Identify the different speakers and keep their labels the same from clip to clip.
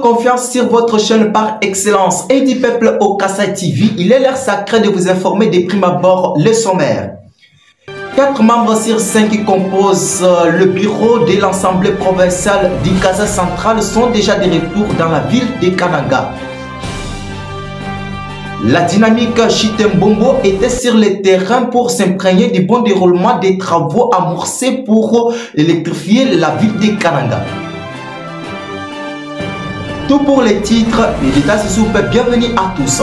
Speaker 1: votre confiance sur votre chaîne par excellence et du peuple au Kasaï TV. Il est l'heure sacrée de vous informer des primes abord le sommaire. 4 membres sur 5 qui composent le bureau de l'Assemblée provinciale du Kasaï central sont déjà de retour dans la ville de Kananga. La dynamique Chitembombo était sur le terrain pour s'imprégner du bon déroulement des travaux amorcés pour électrifier la ville de Kananga. Tout pour les titres, les détails se soupent. Bienvenue à tous.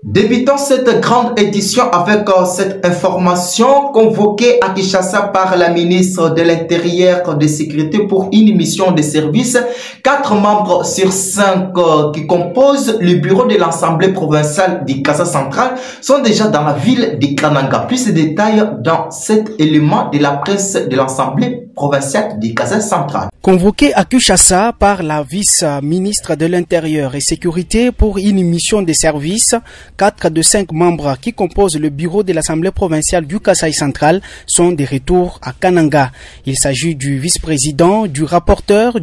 Speaker 1: Débutons cette grande édition avec cette information convoquée à Kinshasa par la ministre de l'Intérieur de Sécurité pour une mission de service. 4 membres sur 5 qui composent le bureau de l'Assemblée provinciale du Kasaï central sont déjà dans la ville de Kananga. Plus de détails dans cet élément de la presse de l'Assemblée provinciale du Kasaï central.
Speaker 2: Convoqué à Kinshasa par la vice-ministre de l'Intérieur et Sécurité pour une mission de service, 4 de 5 membres qui composent le bureau de l'Assemblée provinciale du Kasaï central sont de retour à Kananga. Il s'agit du vice-président, du rapporteur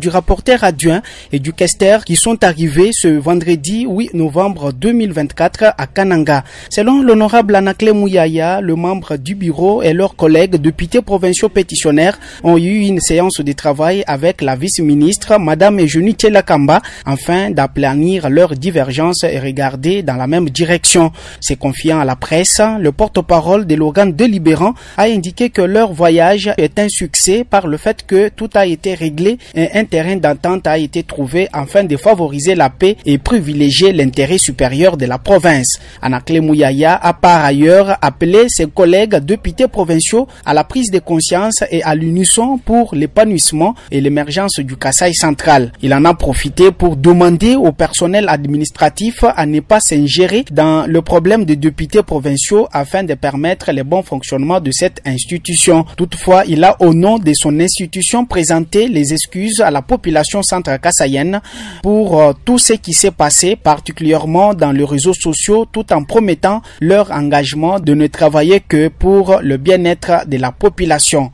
Speaker 2: adjoint et du questeur qui sont arrivés ce vendredi 8 novembre 2024 à Kananga. Selon l'honorable Anakle Mouyaya, le membre du bureau et leurs collègues députés provinciaux pétitionnaires ont eu une séance de travail avec la vice-ministre, Madame Eugénie Tchelakamba, afin d'aplanir leurs divergences et regarder dans la même direction. Se confiant à la presse, le porte-parole de l'organe délibérant a indiqué que leur voyage est un succès par le fait que tout a été réglé et un terrain d'entente a été trouvé afin de favoriser la paix et privilégier l'intérêt supérieur de la province. Anakle Mouyaya a par ailleurs appelé ses collègues députés provinciaux à la prise de conscience et à l'unisson pour l'épanouissement et l'émergence du Kasaï central. Il en a profité pour demander au personnel administratif à ne pas s'ingérer dans le problème des députés provinciaux afin de permettre le bon fonctionnement de cette institution. Toutefois, il a au nom de son institution présenté les excuses à la population centre-kassaïenne pour tout ce qui s'est passé, particulièrement dans les réseaux sociaux, tout en promettant leur engagement de ne travailler que pour le bien-être de la population.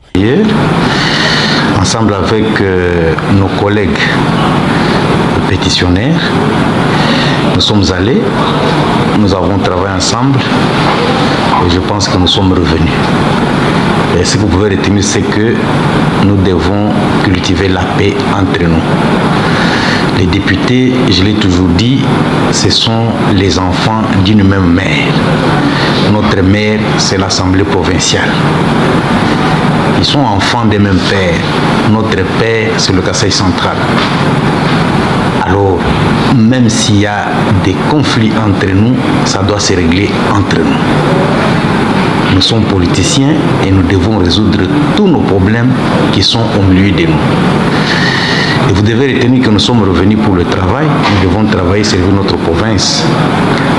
Speaker 3: Ensemble avec nos collègues pétitionnaires, nous sommes allés, nous avons travaillé ensemble et je pense que nous sommes revenus. Et ce que vous pouvez retenir, c'est que nous devons cultiver la paix entre nous. Les députés, je l'ai toujours dit, ce sont les enfants d'une même mère. Notre mère, c'est l'Assemblée provinciale. Ils sont enfants des mêmes pères. Notre père, c'est le Kasaï central. Alors, même s'il y a des conflits entre nous, ça doit se régler entre nous. Nous sommes politiciens et nous devons résoudre tous nos problèmes qui sont au milieu de nous. Et vous devez retenir que nous sommes revenus pour le travail. Nous devons travailler, servir notre province.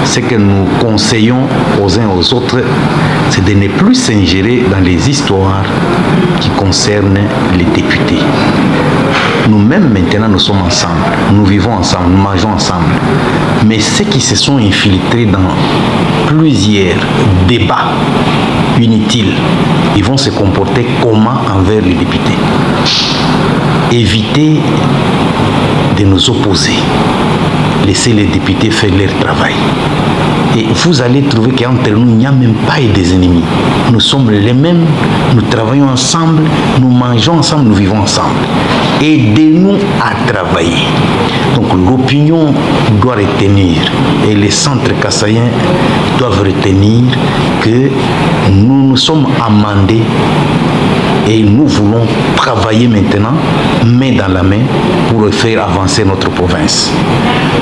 Speaker 3: Ce que nous conseillons aux uns aux autres, c'est de ne plus s'ingérer dans les histoires qui concernent les députés. Nous-mêmes, maintenant, nous sommes ensemble. Nous vivons ensemble, nous mangeons ensemble. Mais ceux qui se sont infiltrés dans plusieurs débats inutiles, ils vont se comporter comment envers les députés? Éviter de nous opposer. Laissez les députés faire leur travail. Et vous allez trouver qu'entre nous, il n'y a même pas des ennemis. Nous sommes les mêmes, nous travaillons ensemble, nous mangeons ensemble, nous vivons ensemble. Aidez-nous à travailler. Donc l'opinion doit retenir, et les centres kassaïens doivent retenir que nous nous sommes amendés et nous voulons travailler maintenant, main dans la main, pour faire avancer notre province.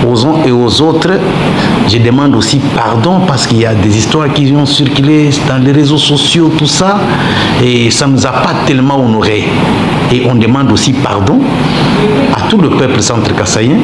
Speaker 3: Aux uns et aux autres, je demande aussi pardon parce qu'il y a des histoires qui ont circulé dans les réseaux sociaux, tout ça, et ça ne nous a pas tellement honorés. Et on demande aussi pardon à tout le peuple centre-kassaïen.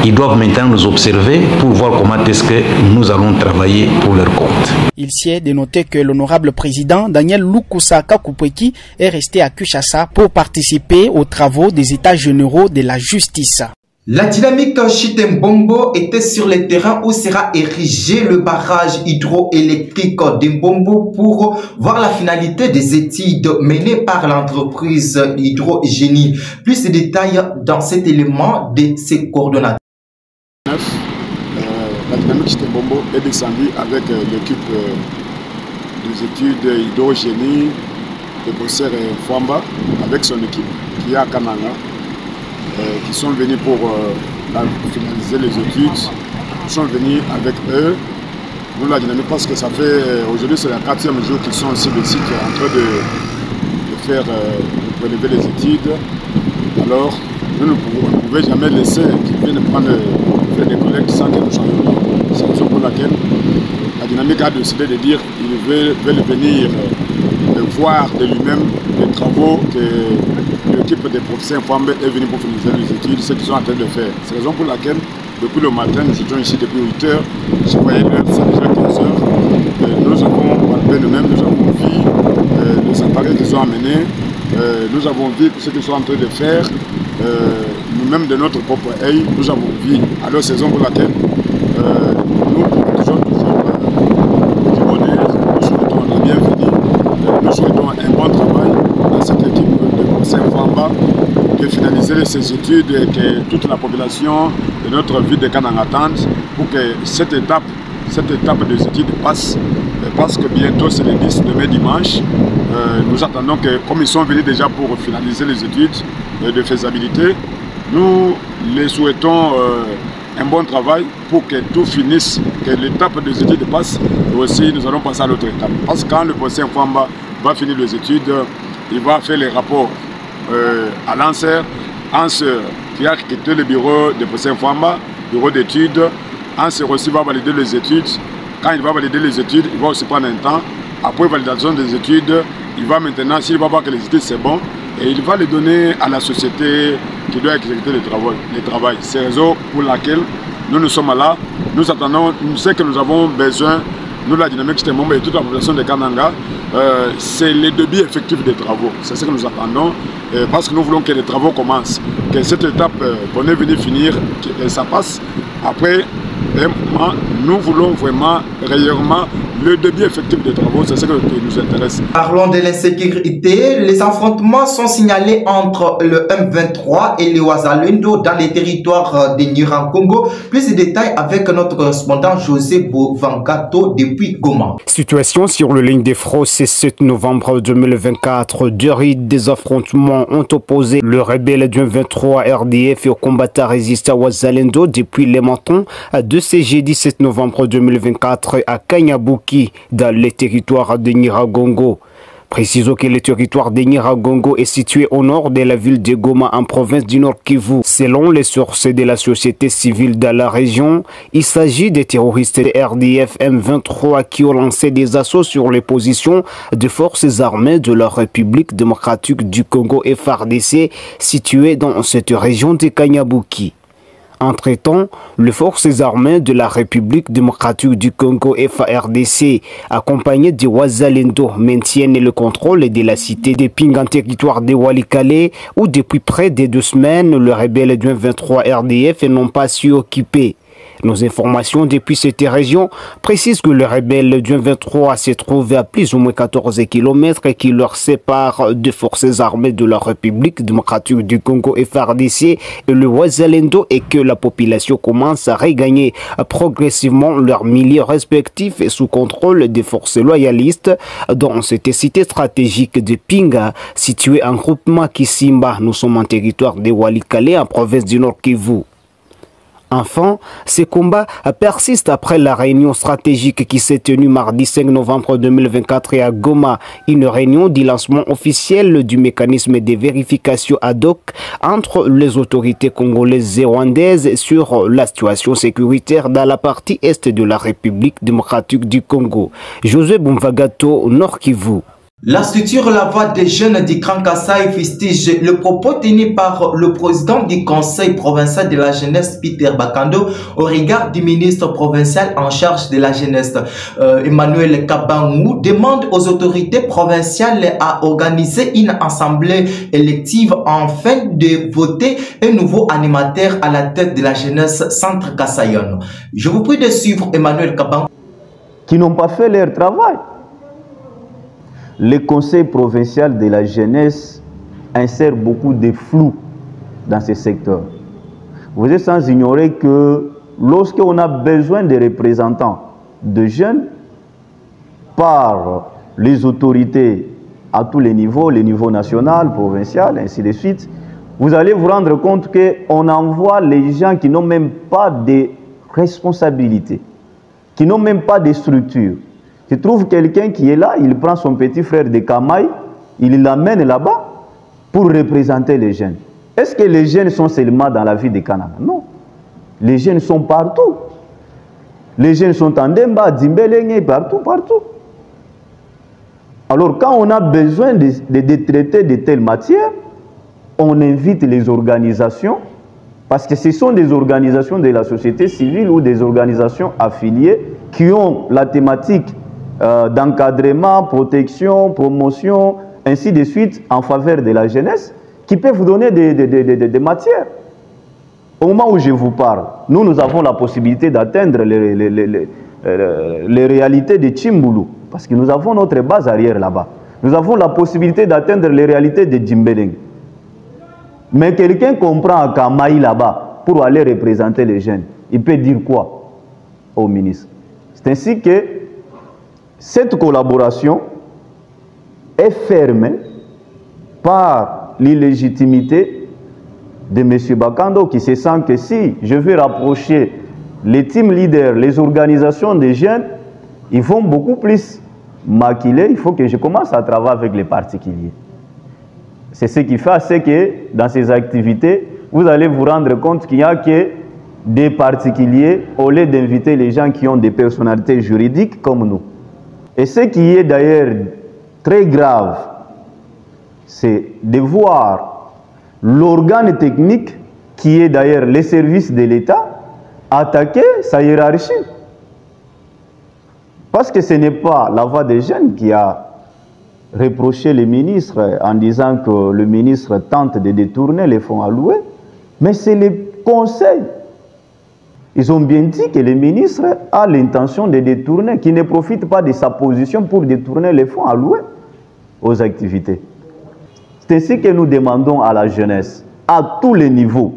Speaker 3: Ils doivent maintenant nous observer pour voir comment est-ce que nous allons travailler pour leur compte.
Speaker 2: Il s'y est de noter que l'honorable président Daniel Lukusa Kakupweki est resté à Kinshasa pour participer aux travaux des états généraux de la justice.
Speaker 1: La dynamique Chitembombo était sur le terrain où sera érigé le barrage hydroélectrique d'Embombo pour voir la finalité des études menées par l'entreprise Hydrogénie. Plus de détails dans cet élément de ses coordonnateurs.
Speaker 4: La dynamique Chitembombo est descendue avec l'équipe des études Hydrogénie de Bosser Fwamba avec son équipe qui est à Kananga. Qui sont venus pour finaliser les études. Nous sommes venus avec eux. Nous, la dynamique, parce que ça fait aujourd'hui, c'est le 4e jour qu'ils sont sur le site en train de faire relever les études. Alors, nous ne pouvons jamais laisser qu'ils viennent faire des collectes sans que nous soyons là. C'est la raison pour laquelle la dynamique a décidé de dire qu'ils veulent venir voir de lui-même les travaux que l'équipe des professeurs Fwamba est venue pour finaliser les études, ce qu'ils sont en train de faire. C'est la raison pour laquelle, depuis le matin, nous étions ici depuis 8 h. Je voyais l'heure, c'est déjà 15 h. Nous avons palpé nous-mêmes, nous avons vu les appareils qu'ils ont amenés, nous avons vu ce qu'ils sont en train de faire. Nous-mêmes, de notre propre œil, nous avons vu. Alors, c'est la raison pour laquelle nous disons toujours nous souhaitons la bienvenue. Nous souhaitons un bon travail dans cette équipe de professeurs Fwamba, de finaliser ces études et que toute la population de notre ville de Kananga attende pour que cette étape des études passe. Parce que bientôt c'est le 10 de mai dimanche. Nous attendons que, comme ils sont venus déjà pour finaliser les études de faisabilité, nous les souhaitons un bon travail pour que tout finisse, que l'étape des études passe, et aussi nous allons passer à l'autre étape. Parce que quand le professeur Fwamba va finir les études, il va faire les rapports à l'ANSER, ANSER qui a quitté le bureau de professeur Fwamba, bureau d'études, ANSER aussi va valider les études. Quand il va valider les études, il va aussi prendre un temps. Après validation des études, il va maintenant, s'il va voir que les études c'est bon, et il va les donner à la société qui doit exécuter le travail. C'est la raison pour laquelle nous sommes là. Nous attendons, nous savons que nous avons besoin, nous la dynamique Chitembombo et toute la population de Kananga, c'est le début effectif des travaux. C'est ce que nous attendons, parce que nous voulons que les travaux commencent, que cette étape qu'on est venu finir, que ça passe. Après, nous voulons vraiment, réellement, le début effectif des travaux, c'est ce qui nous intéresse.
Speaker 1: Parlons de l'insécurité. Les affrontements sont signalés entre le M23 et le Wazalendo dans les territoires de Nyiragongo. Plus de détails avec notre correspondant José Bovangato depuis Goma.
Speaker 2: Situation sur le ligne des Fraux, c'est 7 novembre 2024. Des affrontements ont opposé le rebelle du M23 RDF et au combattant résistant Wazalendo depuis les Mentons de ce jeudi 7 novembre 2024 à Kanyabuki dans les territoires de Nyiragongo. Précisons que le territoire de Nyiragongo est situé au nord de la ville de Goma en province du Nord Kivu. Selon les sources de la société civile dans la région, il s'agit des terroristes de RDF M23 qui ont lancé des assauts sur les positions de forces armées de la République démocratique du Congo FARDC situées dans cette région de Kanyabuki. Entre-temps, les forces armées de la République démocratique du Congo FARDC, accompagnées de Wazalendo, maintiennent le contrôle de la cité de Ping en territoire de Walikale, où depuis près de 2 semaines, le rebelle du 23 RDF n'ont pas su occuper. Nos informations depuis cette région précisent que le rebelle du 23 se trouve à plus ou moins 14 km qui leur séparent des forces armées de la République démocratique du Congo FARDC et le Wazalendo et que la population commence à regagner progressivement leurs milieux respectifs et sous contrôle des forces loyalistes dans cette cité stratégique de Pinga située en groupement Kisimba. Nous sommes en territoire de Walikale en province du Nord Kivu. Enfin, ces combats persistent après la réunion stratégique qui s'est tenue mardi 5 novembre 2024 à Goma, une réunion du lancement officiel du mécanisme de vérification ad hoc entre les autorités congolaises et rwandaises sur la situation sécuritaire dans la partie est de la République démocratique du Congo. José Bovangato, Nord Kivu.
Speaker 1: La structure La Voix des jeunes du Grand Kasaï fustige le propos tenu par le président du Conseil provincial de la jeunesse, Peter Bakando, au regard du ministre provincial en charge de la jeunesse. Emmanuel Kabangou demande aux autorités provinciales à organiser une assemblée élective afin de voter un nouveau animateur à la tête de la jeunesse centre Kasaïon. Je vous prie de suivre Emmanuel Kabangou.
Speaker 5: Qui n'ont pas fait leur travail. Le Conseil provincial de la jeunesse insère beaucoup de flou dans ce secteur. Vous êtes sans ignorer que lorsqu'on a besoin de représentants de jeunes par les autorités à tous les niveaux national, provincial, ainsi de suite, vous allez vous rendre compte qu'on envoie les gens qui n'ont même pas de responsabilité, qui n'ont même pas de structure. Je trouve quelqu'un qui est là, il prend son petit frère de Kamaï, il l'amène là-bas pour représenter les jeunes. Est-ce que les jeunes sont seulement dans la ville de Kananga? Non. Les jeunes sont partout. Les jeunes sont en Demba, Dimbelenge, partout. Alors quand on a besoin de traiter de telles matières, on invite les organisations, parce que ce sont des organisations de la société civile ou des organisations affiliées qui ont la thématique d'encadrement, protection, promotion, ainsi de suite, en faveur de la jeunesse, qui peuvent vous donner des matières. Au moment où je vous parle, nous avons la possibilité d'atteindre les réalités de Tchimboulou, parce que nous avons notre base arrière là-bas. Nous avons la possibilité d'atteindre les réalités de Djimbeleng. Mais quelqu'un comprend à Kamaï là-bas pour aller représenter les jeunes, il peut dire quoi au ministre? C'est ainsi que cette collaboration est fermée par l'illégitimité de M. Bakando qui se sent que si je veux rapprocher les team leaders, les organisations des jeunes, ils vont beaucoup plus maquiller, il faut que je commence à travailler avec les particuliers. C'est ce qui fait, c'est que dans ces activités, vous allez vous rendre compte qu'il n'y a que des particuliers au lieu d'inviter les gens qui ont des personnalités juridiques comme nous. Et ce qui est d'ailleurs très grave, c'est de voir l'organe technique qui est d'ailleurs les services de l'État attaquer sa hiérarchie. Parce que ce n'est pas la voix des jeunes qui a reproché le ministre en disant que le ministre tente de détourner les fonds alloués, mais c'est le conseil. Ils ont bien dit que le ministre a l'intention de détourner, qu'il ne profite pas de sa position pour détourner les fonds alloués aux activités. C'est ainsi que nous demandons à la jeunesse, à tous les niveaux,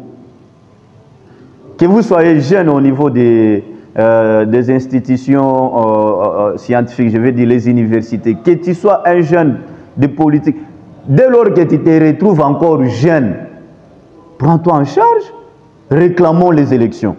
Speaker 5: que vous soyez jeune au niveau des institutions scientifiques, je veux dire les universités, que tu sois un jeune de politique, dès lors que tu te retrouves encore jeune, prends-toi en charge, réclamons les élections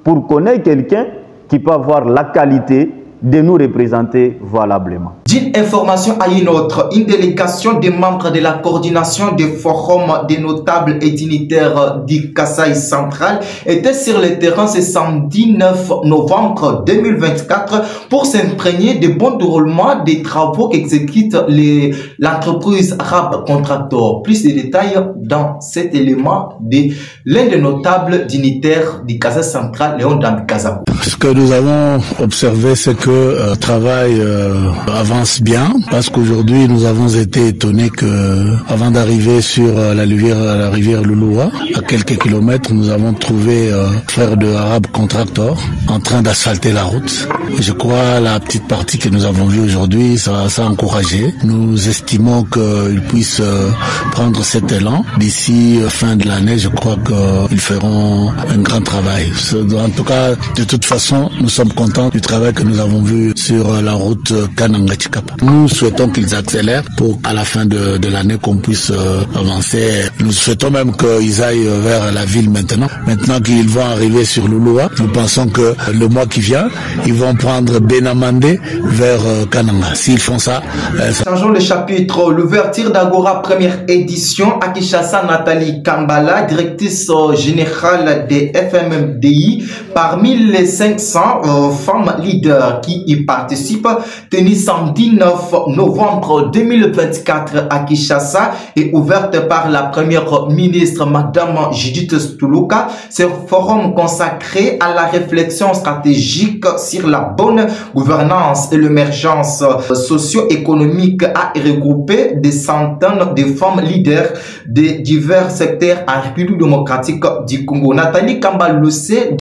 Speaker 5: pour connaître quelqu'un qui peut avoir la qualité de nous représenter valablement.
Speaker 1: D'une information à une autre, une délégation des membres de la coordination des forums des notables et dignitaires du Kasaï central était sur le terrain ce samedi 9 novembre 2024 pour s'imprégner de bon déroulement des travaux qu'exécute l'entreprise Arabe Contractor. Plus de détails dans cet élément de l'un des notables dignitaires du Kasaï central, Léon Dambikaza.
Speaker 6: Ce que nous avons observé, c'est que le travail avance bien, parce qu'aujourd'hui nous avons été étonnés que avant d'arriver sur la rivière Louloua, à quelques kilomètres, nous avons trouvé frère de Arabe Contractor en train d'asphalter la route. Et je crois la petite partie que nous avons vue aujourd'hui, ça a encouragé. Nous estimons qu'ils puissent prendre cet élan. D'ici fin de l'année, je crois qu'ils feront un grand travail. En tout cas, de toute façon, nous sommes contents du travail que nous avons vu sur la route Kananga-Chikapa. Nous souhaitons qu'ils accélèrent pour à la fin de l'année qu'on puisse avancer. Nous souhaitons même qu'ils aillent vers la ville maintenant. Maintenant qu'ils vont arriver sur Louloua, nous pensons que le mois qui vient, ils vont prendre Benamandé vers Kananga. S'ils font ça...
Speaker 1: Changeons le chapitre. L'ouverture d'Agora première édition à Kinshasa, Nathalie Kambala, directrice générale des FMMDI, parmi les 500 femmes leaders qui qui y participent, tenue samedi 9 novembre 2024 à Kinshasa et ouverte par la première ministre Madame Judith Tuluka. Ce forum consacré à la réflexion stratégique sur la bonne gouvernance et l'émergence socio-économique a regroupé des centaines de femmes leaders de divers secteurs en République démocratique du Congo. Nathalie Kambaloussé.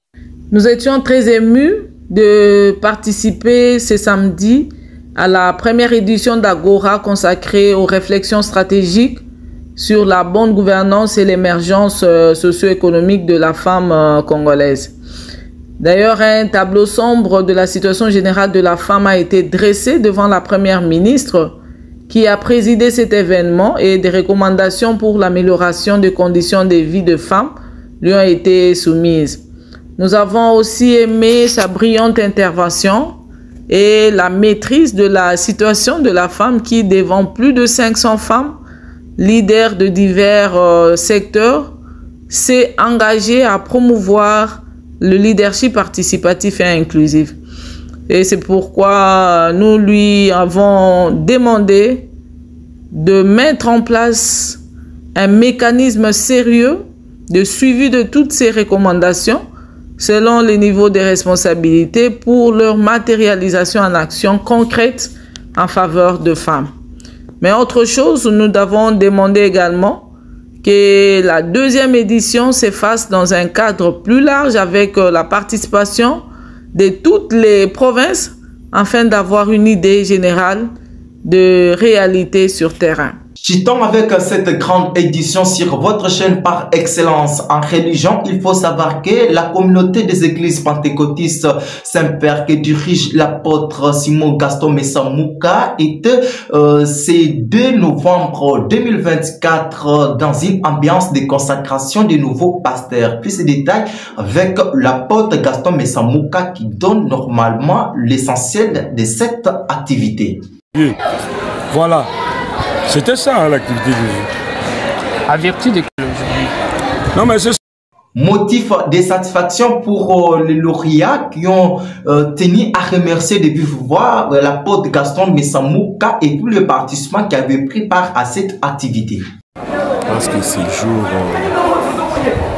Speaker 7: Nous étions très émus de participer ce samedi à la première édition d'Agora consacrée aux réflexions stratégiques sur la bonne gouvernance et l'émergence socio-économique de la femme congolaise. D'ailleurs, un tableau sombre de la situation générale de la femme a été dressé devant la première ministre qui a présidé cet événement et des recommandations pour l'amélioration des conditions de vie de femmes lui ont été soumises. Nous avons aussi aimé sa brillante intervention et la maîtrise de la situation de la femme qui, devant plus de 500 femmes, leaders de divers secteurs, s'est engagée à promouvoir le leadership participatif et inclusif. Et c'est pourquoi nous lui avons demandé de mettre en place un mécanisme sérieux de suivi de toutes ces recommandations selon les niveaux de responsabilité pour leur matérialisation en actions concrètes en faveur de femmes. Mais autre chose, nous avons demandé également que la deuxième édition se fasse dans un cadre plus large avec la participation de toutes les provinces afin d'avoir une idée générale de réalité sur terrain.
Speaker 1: Chitons avec cette grande édition sur votre chaîne par excellence en religion. Il faut savoir que la communauté des églises pentecôtistes Saint-Père que dirige l'apôtre Simon Gaston Messamouka était ce 2 novembre 2024 dans une ambiance de consacration des nouveaux pasteurs. Plus de détails avec l'apôtre Gaston Messamouka qui donne normalement l'essentiel de cette activité.
Speaker 8: Voilà. C'était ça l'activité de Jésus.
Speaker 2: À vertu de quel aujourd'hui?
Speaker 8: Non mais c'est
Speaker 1: motif de satisfaction pour les lauréats qui ont tenu à remercier de vive voix l'apôtre Gaston Messamouka et tous les participants qui avaient pris part à cette activité.
Speaker 9: Parce que c'est un jour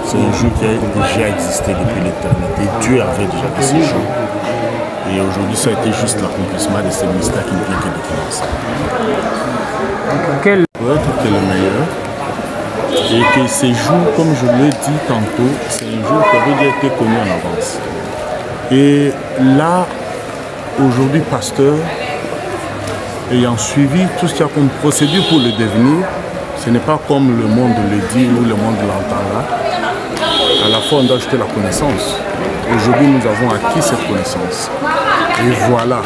Speaker 9: qui a déjà existé depuis l'éternité. Dieu avait déjà fait ce jour. Et aujourd'hui, ça a été juste l'accomplissement de ce mystère qui ne vient que de commencer.
Speaker 2: Quel
Speaker 9: est le meilleur. Et que ces jours, comme je l'ai dit tantôt, c'est un jour qui avait déjà été connu en avance. Et là, aujourd'hui, pasteur, ayant suivi tout ce qu'il y a comme procédure pour le devenir, ce n'est pas comme le monde le dit ou le monde l'entend là. À la fois, on doit ajouter la connaissance. Aujourd'hui, nous avons acquis cette connaissance. Et voilà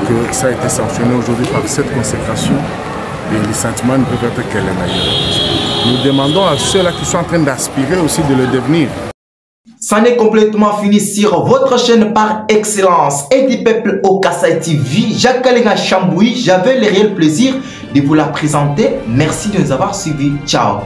Speaker 9: que ça a été sanctionné aujourd'hui par cette consécration. Et les sentiments ne peuvent être que les meilleurs. Nous demandons à ceux-là qui sont en train d'aspirer aussi de le devenir.
Speaker 1: Ça n'est complètement fini sur votre chaîne par excellence et du peuple au Kasai TV. Jacques Kalenga Chamboui, j'avais le réel plaisir de vous la présenter. Merci de nous avoir suivis. Ciao.